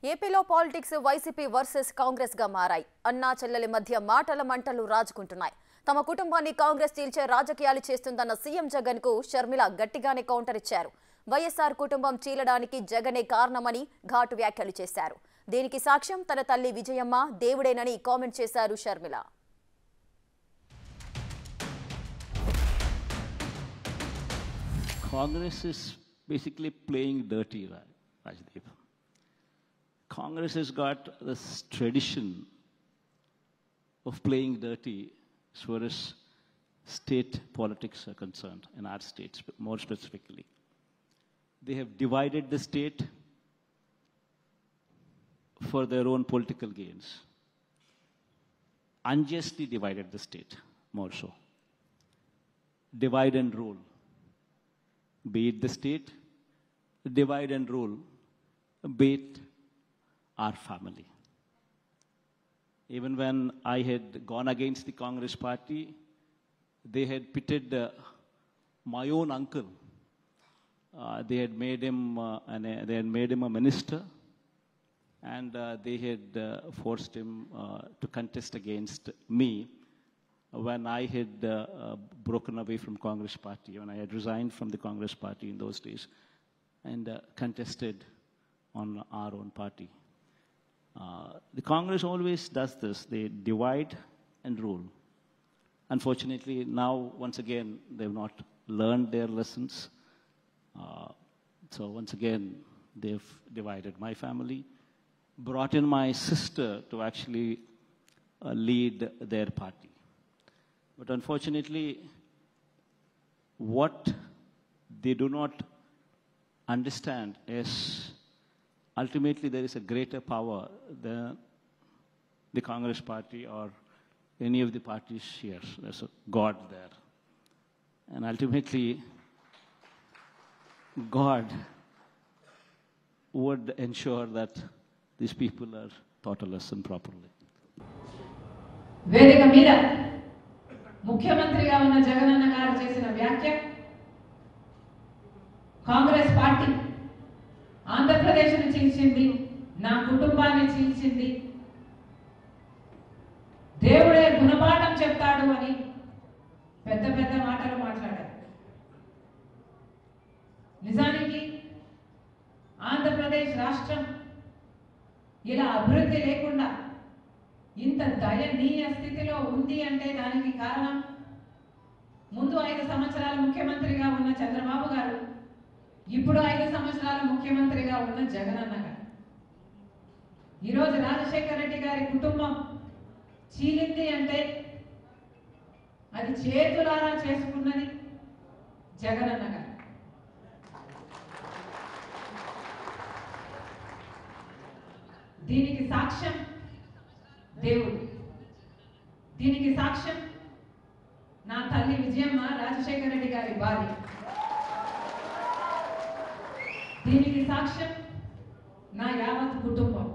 ఏపీలో politics YCP versus Congress గా మారాయి. అన్నా చెల్లెలి మధ్య మాటల మంటలు రాజుకుంటున్నాయి. తమ కుటుంబాన్ని కాంగ్రెస్ చీల్చే రాజకీయాలు చేస్తుందన్న సీఎం జగన్ కు షర్మిల గట్టిగానే కౌంటర్ ఇచ్చారు. వైఎస్ఆర్ కుటుంబం చీలడానికి జగనే కారణమని ఘాటు వ్యాఖ్యలు చేశారు. దీనికి సాక్ష్యం తన తల్లి విజయమ్మ దేవుడేనని కామెంట్ చేశారు Sharmila. Congress is basically playing dirty, Rajdeep. Congress has got this tradition of playing dirty as far as state politics are concerned, in our states more specifically. They have divided the state for their own political gains. Unjustly divided the state, more so. Divide and rule. Be it the state, divide and rule, be it our family. Even when I had gone against the Congress party, they had pitted my own uncle. They had made him a minister, and they had forced him to contest against me when I had broken away from Congress party, when I had resigned from the Congress party in those days and contested on our own party. The Congress always does this. They divide and rule. Unfortunately, now, once again, they've not learned their lessons. So once again, they've divided my family, brought in my sister to actually lead their party. But unfortunately, what they do not understand is ultimately there is a greater power than the Congress party or any of the parties here. There's a God there. And ultimately, God would ensure that these people are taught a lesson properly. వేదిక మీద ముఖ్యమంత్రిగా ఉన్న జగనన్న గారు చేసిన వ్యాఖ్య Congress party ఆంధ్రప్రదేశ్ను చీల్చింది, నా కుటుంబాన్ని చీల్చింది, దేవుడే గుణపాఠం చెప్తాడు అని పెద్ద పెద్ద మాటలు మాట్లాడారు. నిజానికి ఆంధ్రప్రదేశ్ రాష్ట్రం ఇలా అభివృద్ధి లేకుండా ఇంత దయనీయ స్థితిలో ఉంది అంటే దానికి కారణం ముందు 5 సంవత్సరాల ముఖ్యమంత్రిగా ఉన్న చంద్రబాబు గారు, ఇప్పుడు 5 సంవత్సరాల ముఖ్యమంత్రిగా ఉన్న జగనన్న గారు. ఈరోజు రాజశేఖర రెడ్డి గారి కుటుంబం చీలింది అంటే అది చేతులారా చేసుకున్నది జగనన్న గారు. దీనికి సాక్ష్యం దేవుడు, దీనికి సాక్ష్యం నా తల్లి విజయమ్మ రాజశేఖర రెడ్డి గారి భార్య, దీనికి సాక్ష్యం నా యావత్ కుటుంబం.